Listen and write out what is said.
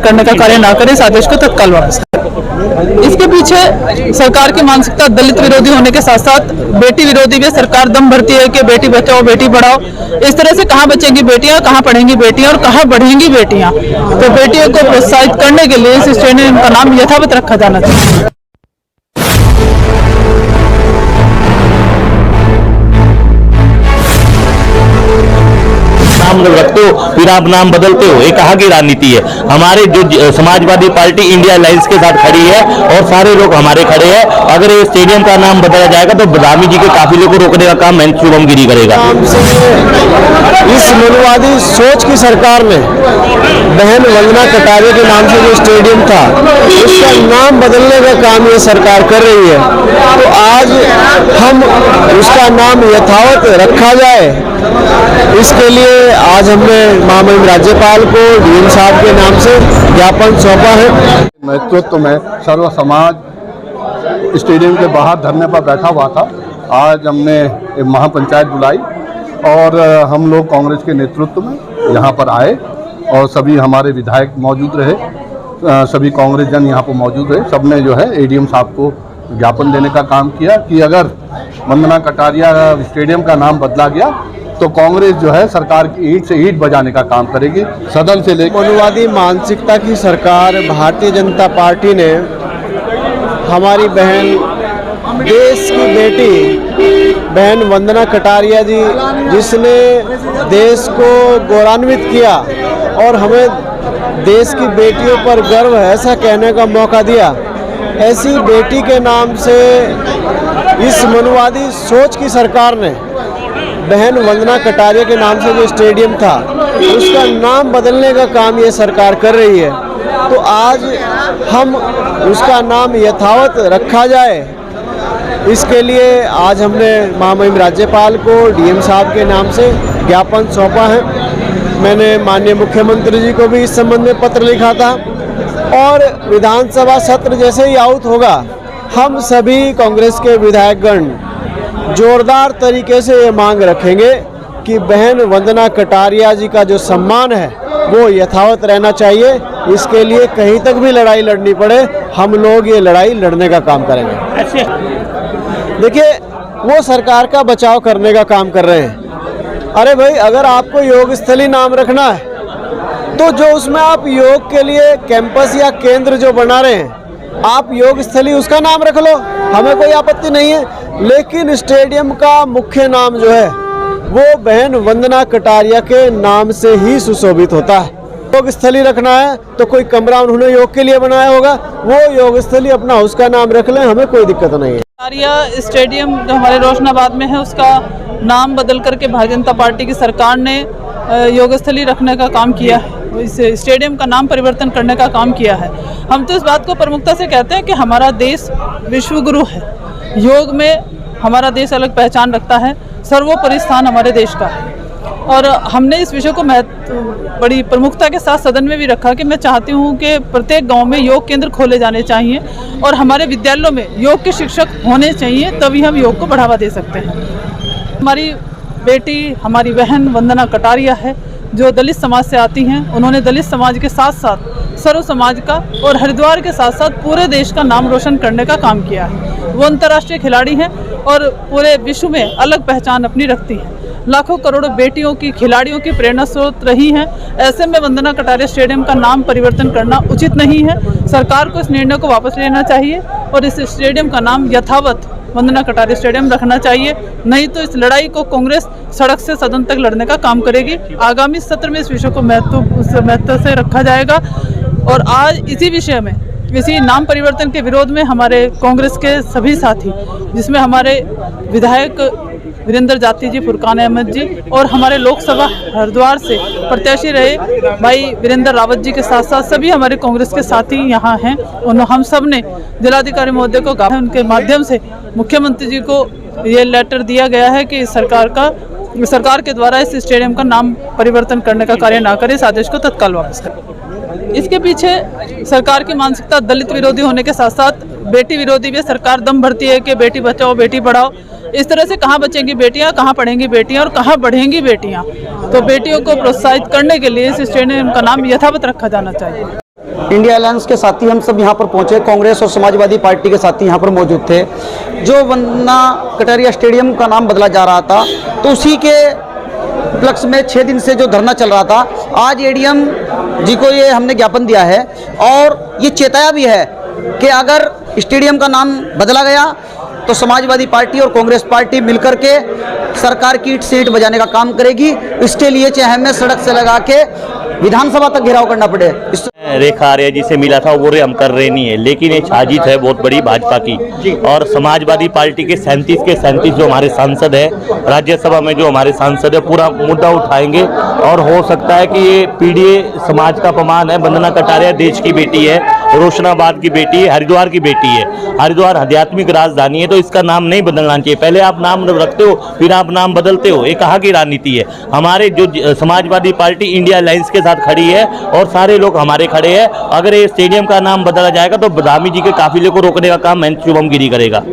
करने का कार्य ना करे, इस आदेश को तत्काल वापस करें। इसके पीछे सरकार की मानसिकता दलित विरोधी होने के साथ साथ बेटी विरोधी भी। सरकार दम भरती है कि बेटी बचाओ बेटी पढ़ाओ, इस तरह से कहाँ बचेंगी बेटियां, कहाँ पढ़ेंगी बेटियां और कहाँ बढ़ेंगी बेटियां। तो बेटियों को प्रोत्साहित करने के लिए इस स्टेडियम का नाम यथावत रखा जाना चाहिए। नाम रखते हो फिर आप नाम बदलते हो, ये कहाँ की राजनीति है। हमारे जो समाजवादी पार्टी इंडिया अलायंस के साथ खड़ी है और सारे लोग हमारे खड़े हैं। अगर ये स्टेडियम का नाम बदला जाएगा तो रामी जी के काफिले को रोकने का काम महंत शुभम गिरी करेगा। इस मनुवादी सोच की सरकार ने बहन वंदना कटारिया के नाम से जो स्टेडियम था उसका नाम बदलने का काम ये सरकार कर रही है। तो आज हम उसका नाम यथावत रखा जाए, इसके लिए आज हमने महामहिम राज्यपाल को डीएम साहब के नाम से ज्ञापन सौंपा है। नेतृत्व में सर्व समाज स्टेडियम के बाहर धरने पर बैठा हुआ था। आज हमने एक महापंचायत बुलाई और हम लोग कांग्रेस के नेतृत्व में यहाँ पर आए और सभी हमारे विधायक मौजूद रहे, सभी कांग्रेस जन यहाँ पर मौजूद रहे। सबने जो है एडीएम साहब को ज्ञापन देने का काम किया कि अगर वंदना कटारिया स्टेडियम का नाम बदला गया तो कांग्रेस जो है सरकार की ईंट से ईंट बजाने का काम करेगी। सदन से लेकर मनुवादी मानसिकता की सरकार भारतीय जनता पार्टी ने हमारी बहन, देश की बेटी बहन वंदना कटारिया जी, जिसने देश को गौरवान्वित किया और हमें देश की बेटियों पर गर्व है ऐसा कहने का मौका दिया, ऐसी बेटी के नाम से इस मनुवादी सोच की सरकार ने बहन वंदना कटारिया के नाम से जो स्टेडियम था उसका नाम बदलने का काम ये सरकार कर रही है। तो आज हम उसका नाम यथावत रखा जाए, इसके लिए आज हमने महामहिम राज्यपाल को डीएम साहब के नाम से ज्ञापन सौंपा है। मैंने माननीय मुख्यमंत्री जी को भी इस संबंध में पत्र लिखा था और विधानसभा सत्र जैसे ही आउट होगा हम सभी कांग्रेस के विधायकगण जोरदार तरीके से ये मांग रखेंगे कि बहन वंदना कटारिया जी का जो सम्मान है वो यथावत रहना चाहिए। इसके लिए कहीं तक भी लड़ाई लड़नी पड़े, हम लोग ये लड़ाई लड़ने का काम करेंगे। देखिए, वो सरकार का बचाव करने का काम कर रहे हैं। अरे भाई, अगर आपको योग स्थली नाम रखना है तो जो उसमें आप योग के लिए कैंपस या केंद्र जो बना रहे हैं आप योग स्थली उसका नाम रख लो, हमें कोई आपत्ति नहीं है। लेकिन स्टेडियम का मुख्य नाम जो है वो बहन वंदना कटारिया के नाम से ही सुशोभित होता है। योग स्थली रखना है तो कोई कमरा उन्होंने योग के लिए बनाया होगा, वो योग स्थली अपना उसका नाम रख लें, हमें कोई दिक्कत नहीं है। कटारिया स्टेडियम जो हमारे रोशनाबाद में है उसका नाम बदल करके भारतीय जनता पार्टी की सरकार ने योग स्थली रखने का काम किया है, इस स्टेडियम का नाम परिवर्तन करने का काम किया है। हम तो इस बात को प्रमुखता से कहते हैं कि हमारा देश विश्वगुरु है, योग में हमारा देश अलग पहचान रखता है, सर्वोपरि स्थान हमारे देश का है। और हमने इस विषय को बड़ी प्रमुखता के साथ सदन में भी रखा कि मैं चाहती हूँ कि प्रत्येक गांव में योग केंद्र खोले जाने चाहिए और हमारे विद्यालयों में योग के शिक्षक होने चाहिए, तभी हम योग को बढ़ावा दे सकते हैं। हमारी बेटी, हमारी बहन वंदना कटारिया है जो दलित समाज से आती हैं। उन्होंने दलित समाज के साथ साथ सर्व समाज का और हरिद्वार के साथ साथ पूरे देश का नाम रोशन करने का काम किया है। वो अंतर्राष्ट्रीय खिलाड़ी हैं और पूरे विश्व में अलग पहचान अपनी रखती हैं। लाखों करोड़ों बेटियों की, खिलाड़ियों की प्रेरणा स्रोत रही हैं। ऐसे में वंदना कटारिया स्टेडियम का नाम परिवर्तन करना उचित नहीं है। सरकार को इस निर्णय को वापस लेना चाहिए और इस स्टेडियम का नाम यथावत वंदना कटारिया स्टेडियम रखना चाहिए, नहीं तो इस लड़ाई को कांग्रेस सड़क से सदन तक लड़ने का काम करेगी। आगामी सत्र में इस विषय को महत्व से रखा जाएगा और आज इसी विषय में, इसी नाम परिवर्तन के विरोध में हमारे कांग्रेस के सभी साथी, जिसमें हमारे विधायक वीरेंद्र जाती जी, फुरकान अहमद जी और हमारे लोकसभा हरिद्वार से प्रत्याशी रहे भाई वीरेंद्र रावत जी के साथ साथ सभी हमारे कांग्रेस के साथी यहाँ हैं। हम सब ने जिलाधिकारी महोदय को कहा, उनके माध्यम से मुख्यमंत्री जी को ये लेटर दिया गया है कि सरकार के द्वारा इस स्टेडियम का नाम परिवर्तन करने का कार्य ना करे, इस आदेश को तत्काल वापस करें। इसके पीछे सरकार की मानसिकता दलित विरोधी होने के साथ साथ बेटी विरोधी भी। सरकार दम भरती है कि बेटी बचाओ बेटी पढ़ाओ, इस तरह से कहाँ बचेंगी बेटियां, कहाँ पढ़ेंगी बेटियां और कहाँ बढ़ेंगी बेटियां। तो बेटियों को प्रोत्साहित करने के लिए इस स्टेडियम का नाम यथावत रखा जाना चाहिए। इंडिया अलायंस के साथी हम सब यहाँ पर पहुँचे, कांग्रेस और समाजवादी पार्टी के साथी यहाँ पर मौजूद थे। जो वंदना कटारिया स्टेडियम का नाम बदला जा रहा था, तो उसी के उपलक्ष्य में 6 दिन से जो धरना चल रहा था, आज एडीएम जी को ये हमने ज्ञापन दिया है और ये चेताया भी है कि अगर स्टेडियम का नाम बदला गया तो समाजवादी पार्टी और कांग्रेस पार्टी मिलकर के सरकार की सीट बजाने का काम करेगी। इसके लिए चाहे हमें सड़क से लगा के विधानसभा तक घेराव करना पड़े। रेखा आर्या जी से मिला था, वो हम कर रहे नहीं है, लेकिन ये साजिश है बहुत बड़ी भाजपा की। और समाजवादी पार्टी के 37 के 37 जो हमारे सांसद है, राज्यसभा में जो हमारे सांसद है, पूरा मुद्दा उठाएंगे। और हो सकता है कि ये पीडीए समाज का अपमान है। वंदना कटारिया देश की बेटी है, रोशनाबाद की बेटी है, हरिद्वार की बेटी है। हरिद्वार आध्यात्मिक राजधानी है, तो इसका नाम नहीं बदलना चाहिए। पहले आप नाम रखते हो, फिर आप नाम बदलते हो, ये कहाँ की राजनीति है। हमारे जो समाजवादी पार्टी इंडिया अलायंस के साथ खड़ी है और सारे लोग हमारे खड़े हैं। अगर ये स्टेडियम का नाम बदला जाएगा तो बदामी जी के काफिले को रोकने का काम शुभम गिरी करेगा।